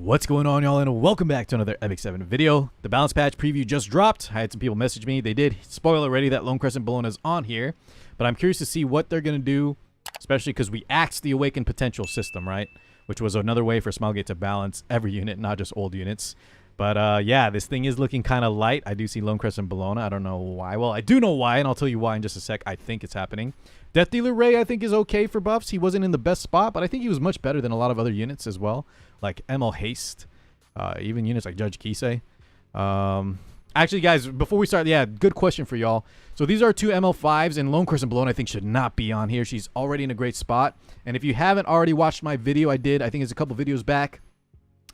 What's going on, y'all, and welcome back to another Epic 7 video. The balance patch preview just dropped. I had some people message me. They did spoil already that Lone Crescent Bellona is on here, but I'm curious to see what they're going to do, especially because we axed the Awakened Potential system, right? Which was another way for Smilegate to balance every unit, not just old units. But yeah, this thing is looking kind of light. I do see Lone Crescent Bellona. I don't know why. Well, I do know why, and I'll tell you why in just a sec. I think it's happening. Death Dealer Ray, I think, is okay for buffs. He wasn't in the best spot, but I think he was much better than a lot of other units as well, like ML Haste. Even units like Judge Kisei. Actually, guys, before we start, yeah, good question for y'all. So these are two ML5s, and Lone Crescent Bellona, I think, should not be on here. She's already in a great spot. And if you haven't already watched my video, I think it's a couple videos back,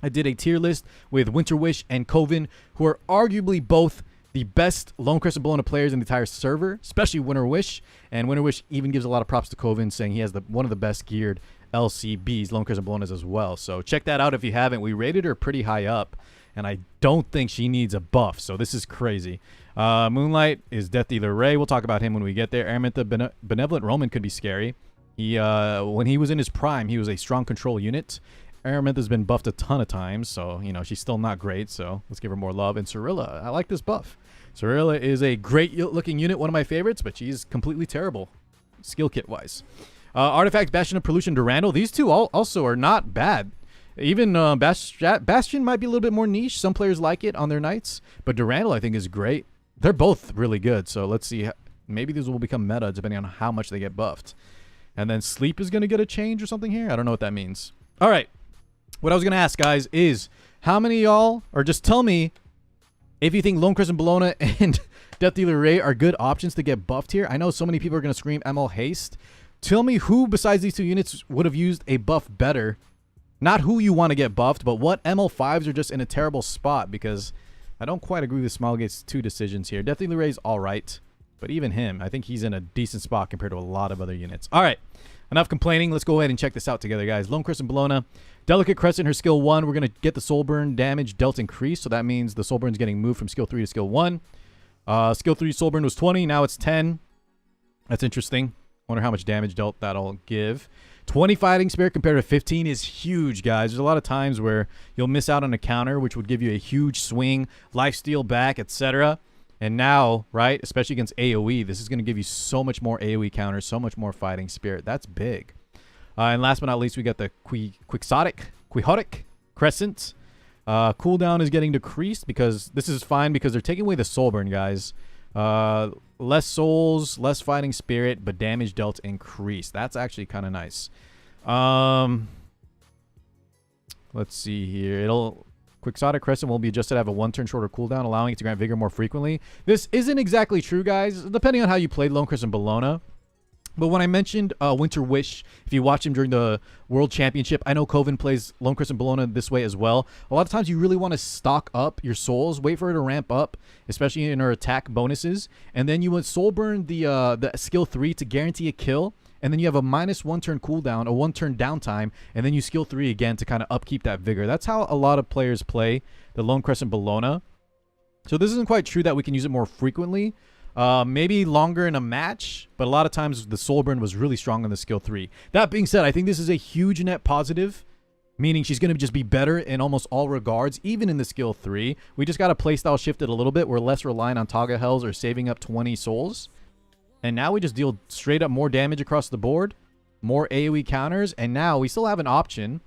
I did a tier list with Winter Wish and Coven, who are arguably both the best Lone Crescent Bellona players in the entire server, especially Winter Wish. And Winter Wish even gives a lot of props to Coven, saying he has one of the best geared LCBs, Lone Crescent Bellonas as well. So check that out if you haven't. We rated her pretty high up, and I don't think she needs a buff, so this is crazy. Moonlight is Death Dealer Ray. We'll talk about him when we get there. Aramintha, Benevolent Romann could be scary. When he was in his prime, he was a strong control unit. Aramintha's been buffed a ton of times, so, you know, she's still not great, so let's give her more love. And Serila, I like this buff. Serila is a great-looking unit, one of my favorites, but she's completely terrible, skill kit-wise. Artifact, Bastion of Perlutia, Durandal. These two also are not bad. Even Bastion might be a little bit more niche. Some players like it on their knights, but Durandal, I think, is great. They're both really good, so let's see. Maybe these will become meta depending on how much they get buffed. And then Sleep is going to get a change or something here. I don't know what that means. All right. What I was going to ask, guys, is how many of y'all, or just tell me if you think Lone Crescent Bellona and Death Dealer Ray are good options to get buffed here. I know so many people are going to scream ML Haste. Tell me who besides these two units would have used a buff better. Not who you want to get buffed, but what ML5s are just in a terrible spot, because I don't quite agree with Smilegate's two decisions here. Death Dealer Ray's all right, but even him, I think he's in a decent spot compared to a lot of other units. All right, enough complaining. Let's go ahead and check this out together, guys. Lone Crescent Bellona, Delicate Crescent, her skill 1. We're going to get the soul burn damage dealt increased, so that means the soul burn's getting moved from skill 3 to skill 1. Skill 3 soul burn was 20, now it's 10. That's interesting. Wonder how much damage dealt that'll give. 20 fighting spirit compared to 15 is huge, guys. There's a lot of times where you'll miss out on a counter, which would give you a huge swing, lifesteal back, etc. And now, right, especially against AoE, this is going to give you so much more AoE counters, so much more fighting spirit. That's big. And last but not least, we got the Quixotic Crescent. Cooldown is getting decreased because this is fine because they're taking away the soul burn, guys. Less souls, less fighting spirit, but damage dealt increased. That's actually kind of nice. Let's see here. Quixotic Crescent will be adjusted to have a 1 turn shorter cooldown, allowing it to grant vigor more frequently. This isn't exactly true, guys, depending on how you played Lone Crescent Bellona. But when I mentioned Winter Wish, if you watch him during the World Championship, I know Coven plays Lone Crescent Bellona this way as well. A lot of times you really want to stock up your souls, wait for her to ramp up, especially in her attack bonuses, and then you would soul burn the skill 3 to guarantee a kill, and then you have a -1 turn cooldown, a 1 turn downtime, and then you skill 3 again to kind of upkeep that vigor. That's how a lot of players play the Lone Crescent Bellona. So this isn't quite true that we can use it more frequently. Maybe longer in a match, but a lot of times the soul burn was really strong on the skill 3. That being said, I think this is a huge net positive, meaning she's going to just be better in almost all regards, even in the skill 3. We just got to playstyle shift it a little bit. We're less reliant on Taga Hells or saving up 20 souls. And now we just deal straight up more damage across the board, more AoE counters, and now we still have an option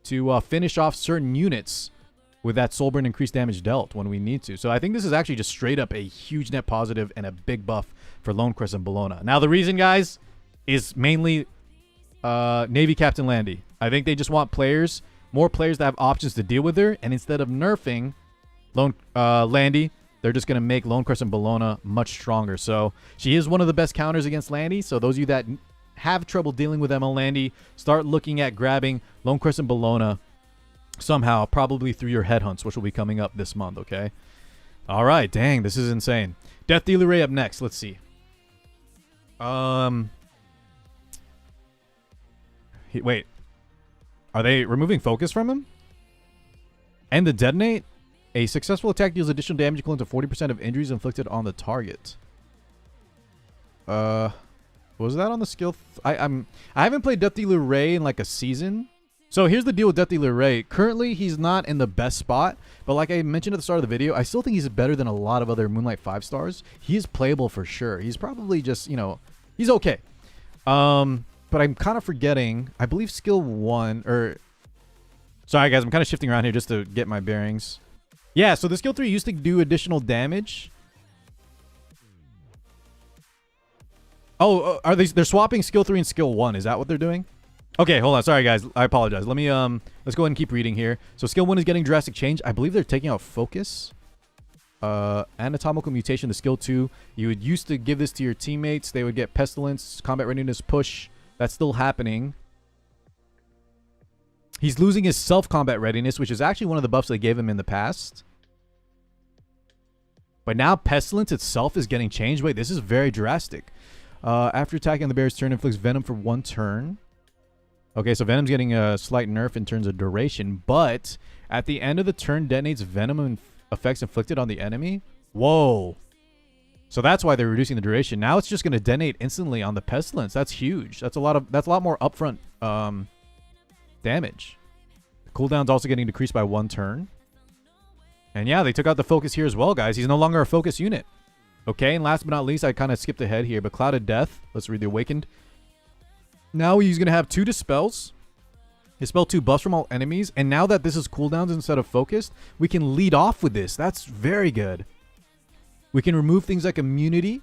to finish off certain units with that soul burn increased damage dealt when we need to. So I think this is actually just straight up a huge net positive and a big buff for Lone Crescent Bellona. Now the reason, guys, is mainly Navy Captain Landy. I think they just want more players that have options to deal with her, and instead of nerfing Landy, they're just going to make Lone Crescent Bellona much stronger. So she is one of the best counters against Landy, so those of you that have trouble dealing with ML Landy, start looking at grabbing Lone Crescent Bellona somehow, probably through your headhunts, which will be coming up this month, okay? All right, dang, this is insane. Death Dealer Ray up next. Let's see. Wait. Are they removing focus from him? And the detonate? A successful attack deals additional damage equivalent to 40% of injuries inflicted on the target. Was that on the skill? I haven't played Death Dealer Ray in like a season. So here's the deal with Death Dealer Ray. Currently, he's not in the best spot, but like I mentioned at the start of the video, I still think he's better than a lot of other Moonlight 5 stars. He is playable for sure. He's probably just, you know, he's okay. But I'm kind of forgetting, I believe skill 1, or... Sorry guys, I'm kind of shifting around here just to get my bearings. Yeah, so the skill 3 used to do additional damage. Oh, they're swapping skill 3 and skill 1. Is that what they're doing? Okay, hold on. Sorry, guys. I apologize. Let me, let's go ahead and keep reading here. So skill 1 is getting drastic change. I believe they're taking out focus. Anatomical mutation to skill 2. You would used to give this to your teammates. They would get pestilence, combat readiness, push. That's still happening. He's losing his self-combat readiness, which is actually one of the buffs they gave him in the past. But now pestilence itself is getting changed. Wait, this is very drastic. After attacking the bear's turn, inflicts venom for 1 turn. Okay, so Venom's getting a slight nerf in terms of duration, but at the end of the turn, detonates Venom effects inflicted on the enemy. Whoa. So that's why they're reducing the duration. Now it's just going to detonate instantly on the Pestilence. That's huge. That's a lot more upfront damage. The cooldown's also getting decreased by 1 turn. And yeah, they took out the focus here as well, guys. He's no longer a focus unit. Okay, and last but not least, I kind of skipped ahead here, but Cloud of Death. Let's read the Awakened. Now he's going to have 2 dispels. Dispel 2 buffs from all enemies. And now that this is cooldowns instead of focused, we can lead off with this. That's very good. We can remove things like immunity.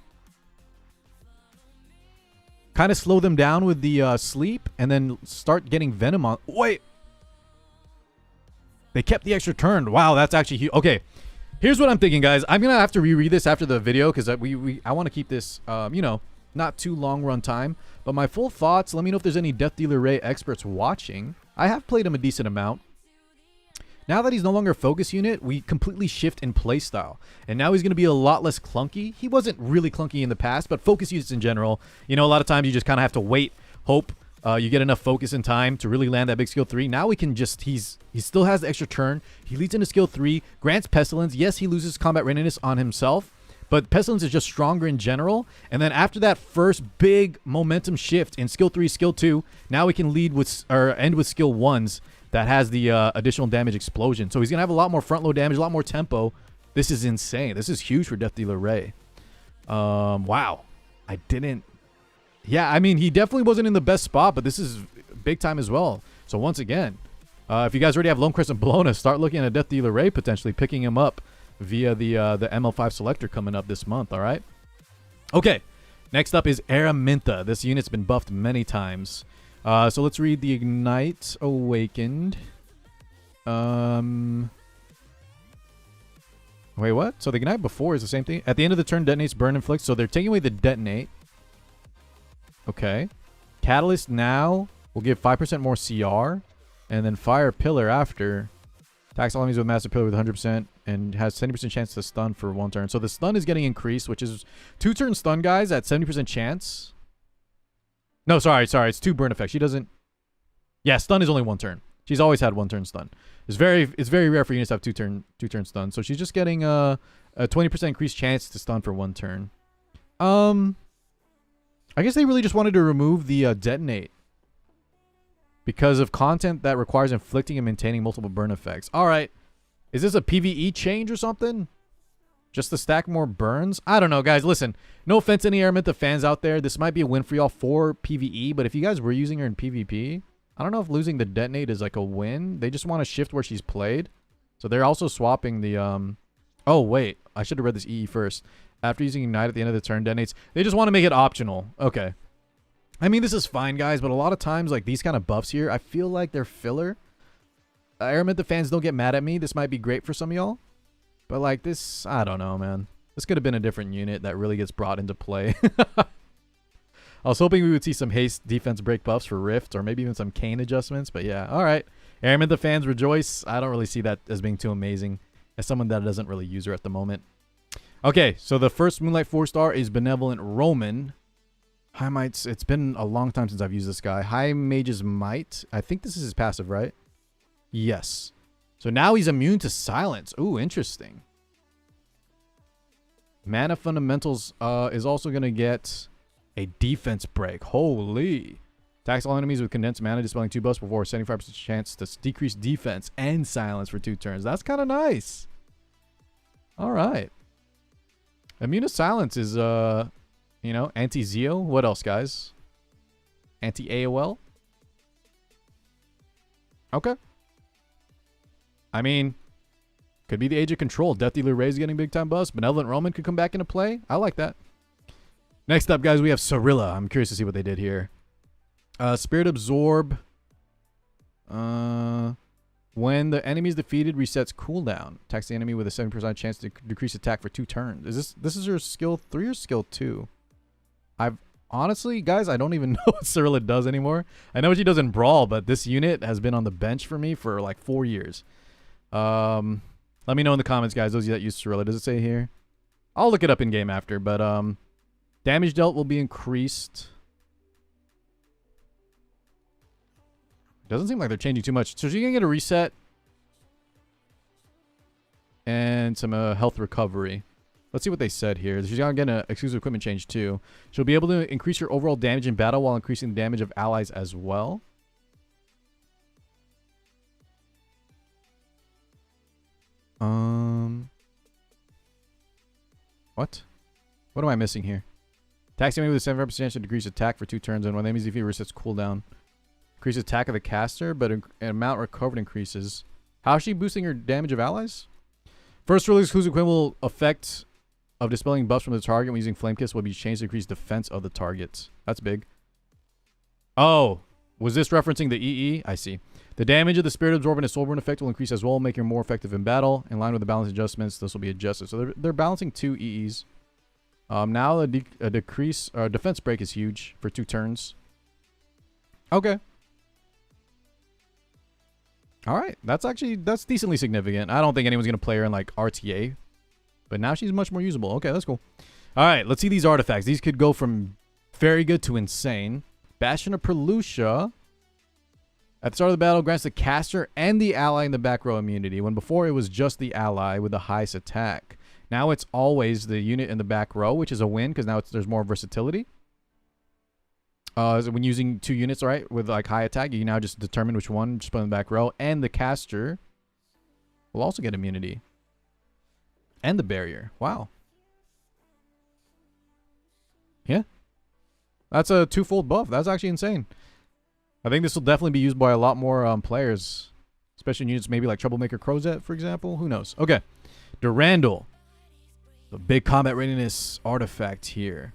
Kind of slow them down with the sleep. And then start getting venom on. Wait. They kept the extra turn. Wow, that's actually huge. Okay. Here's what I'm thinking, guys. I'm going to have to reread this after the video because I want to keep this, you know, not too long run time. But my full thoughts, let me know if there's any Death Dealer Ray experts watching. I have played him a decent amount. Now that he's no longer a focus unit, we completely shift in playstyle. And now he's going to be a lot less clunky. He wasn't really clunky in the past, but focus units in general, you know, a lot of times you just kind of have to wait, hope you get enough focus and time to really land that big skill 3. Now we can just, he still has the extra turn. He leads into skill 3, grants Pestilence. Yes, he loses combat readiness on himself, but Pestilence is just stronger in general. And then after that first big momentum shift in skill 3, skill 2, now we can lead with, or end with skill 1s that has the additional damage explosion. So he's going to have a lot more front load damage, a lot more tempo. This is insane. This is huge for Death Dealer Ray. Wow. I didn't. Yeah, I mean, he definitely wasn't in the best spot, but this is big time as well. So once again, if you guys already have Lone Crescent Bellona, start looking at Death Dealer Ray, potentially picking him up via the ML5 selector coming up this month, all right? Okay, next up is Aramintha. This unit's been buffed many times. So let's read the Ignite Awakened. Wait, what? So the Ignite before is the same thing. At the end of the turn, detonates Burn Inflict. So they're taking away the Detonate. Okay. Catalyst now will give 5% more CR. And then Fire Pillar after. Attacks all enemies with Master Pillar with 100% and has 70% chance to stun for 1 turn. So the stun is getting increased, which is 2 turn stun, guys, at 70% chance. No, sorry. It's 2 burn effects. She doesn't... Yeah, stun is only 1 turn. She's always had 1 turn stun. It's very rare for units to have 2 turn stun. So she's just getting a 20% increased chance to stun for 1 turn. I guess they really just wanted to remove the detonate because of content that requires inflicting and maintaining multiple burn effects. All right. Is this a PvE change or something? Just to stack more burns? I don't know, guys. Listen, no offense to any Aramintha fans out there. This might be a win for y'all for PvE, but if you guys were using her in PvP, I don't know if losing the detonate is like a win. They just want to shift where she's played. So they're also swapping the... Oh, wait. I should have read this EE first. After using Ignite at the end of the turn, detonates. They just want to make it optional. Okay. I mean, this is fine, guys, but a lot of times, like, these kind of buffs here, I feel like they're filler. Aramintha fans, don't get mad at me. This might be great for some of y'all. But, like, this, I don't know, man. This could have been a different unit that really gets brought into play. I was hoping we would see some haste defense break buffs for Rift, or maybe even some Kane adjustments, but yeah. All right. Aramintha fans, rejoice. I don't really see that as being too amazing as someone that doesn't really use her at the moment. Okay, so the first Moonlight 4-star is Benevolent Romann. High Mights. It's been a long time since I've used this guy. High Mage's Might. I think this is his passive, right? Yes. So now he's immune to silence. Ooh, interesting. Mana Fundamentals is also going to get a defense break. Holy. Attacks all enemies with condensed mana, dispelling 2 buffs before 75% chance to decrease defense and silence for 2 turns. That's kind of nice. All right. Immune to silence is, you know, anti-Zeo. What else, guys? Anti-AOL. Okay. I mean, could be the Age of Control. Death Dealer Ray's getting big time buffs. Benevolent Romann could come back into play. I like that. Next up, guys, we have Serila. I'm curious to see what they did here. Spirit Absorb. When the enemy is defeated, resets cooldown. Attacks the enemy with a 7% chance to decrease attack for 2 turns. This is your skill 3 or skill 2? I've honestly, guys, I don't even know what Serila does anymore. I know what she does in Brawl, but this unit has been on the bench for me for like 4 years. Let me know in the comments, guys, those of you that use Serila. Does it say here? I'll look it up in game after, but damage dealt will be increased. Doesn't seem like they're changing too much. So she's going to get a reset and some health recovery. Let's see what they said here. She's going to get an exclusive equipment change too. She'll be able to increase her overall damage in battle while increasing the damage of allies as well. What? What am I missing here? Attacks enemy with a 7% chance to decrease attack for 2 turns, and when the enemy's defeated, resets cooldown. Increase attack of the caster, but amount recovered increases. How is she boosting her damage of allies? First release exclusive equipment will effect of dispelling buffs from the target when using Flame Kiss will be changed to increase defense of the target. That's big. Oh, was this referencing the EE? I see. The damage of the Spirit Absorbent and Soulburn effect will increase as well, making her more effective in battle. In line with the balance adjustments, this will be adjusted. So they're balancing 2 EEs. Now a decrease defense break is huge for 2 turns. Okay. All right, that's decently significant. I don't think anyone's gonna play her in like RTA, but now she's much more usable. Okay, that's cool. All right, let's see these artifacts. These could go from very good to insane. Bastion of Perlutia. At the start of the battle, grants the caster and the ally in the back row immunity, when before it was just the ally with the highest attack. Now it's always the unit in the back row, which is a win because now there's more versatility. When using 2 units, right, with like high attack, you can now just determine which one, just put in the back row. And the caster will also get immunity. And the barrier. Wow. Yeah. That's a 2-fold buff. That's actually insane. I think this will definitely be used by a lot more players. Especially in units maybe like Troublemaker Crozet, for example. Who knows? Okay. Durandal. The big combat readiness artifact here.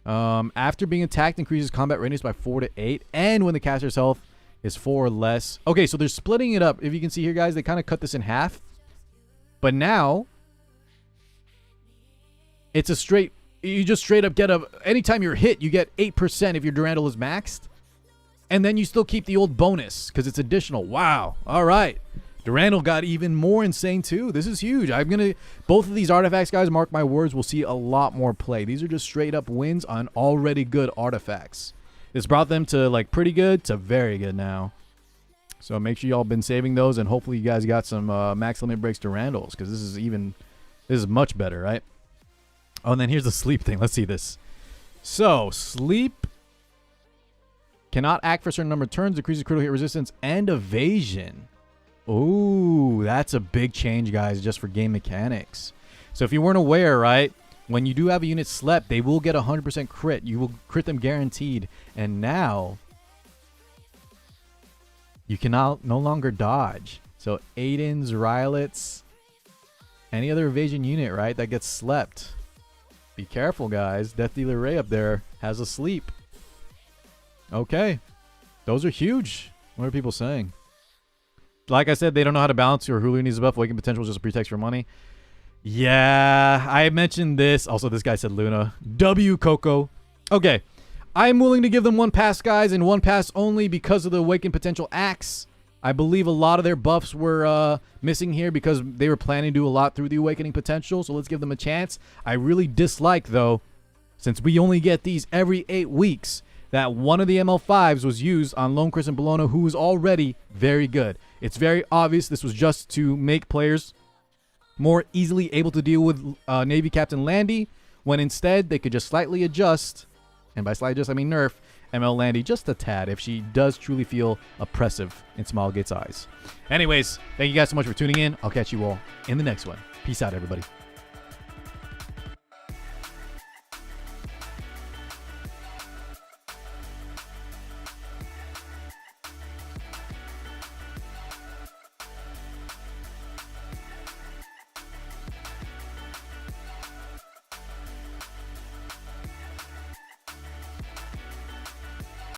After being attacked, increases combat readiness by 4 to 8, and when the caster's health is 4 or less. Okay, so they're splitting it up. If you can see here, guys, they kind of cut this in half. But now, it's a straight, you just straight up get anytime you're hit, you get 8% if your Durandal is maxed. And then you still keep the old bonus, because it's additional. Wow. All right. Durandal got even more insane too. This is huge. Both of these artifacts, guys, mark my words, we'll see a lot more play. These are just straight up wins on already good artifacts. This brought them to like pretty good to very good now. So make sure y'all been saving those, and hopefully you guys got some max limit breaks Durandals, because this is much better, right? Oh, and then here's the sleep thing. Let's see this. So sleep cannot act for a certain number of turns, decreases critical hit resistance and evasion. Ooh, that's a big change, guys, just for game mechanics. So if you weren't aware, right, when you do have a unit slept, they will get 100% crit. You will crit them guaranteed. And now, you can no longer dodge. So Aidens, Rylets, any other evasion unit, right, that gets slept. Be careful, guys. Death Dealer Ray up there has a sleep. Okay. Those are huge. What are people saying? Like I said, they don't know how to balance your Hulu needs a buff. Awakened potential is just a pretext for money. Yeah, I mentioned this. Also, this guy said Luna. W Coco. Okay. I'm willing to give them 1 pass, guys, and 1 pass only because of the Awakened Potential Axe. I believe a lot of their buffs were missing here because they were planning to do a lot through the Awakening Potential, so let's give them a chance. I really dislike, though, since we only get these every 8 weeks, that one of the ML5s was used on Lone Crescent Bellona, who was already very good. It's very obvious this was just to make players more easily able to deal with Navy Captain Landy, when instead they could just slightly adjust, and by slightly adjust I mean nerf, ML Landy just a tad if she does truly feel oppressive in Smilegates' eyes. Anyways, thank you guys so much for tuning in. I'll catch you all in the next one. Peace out, everybody.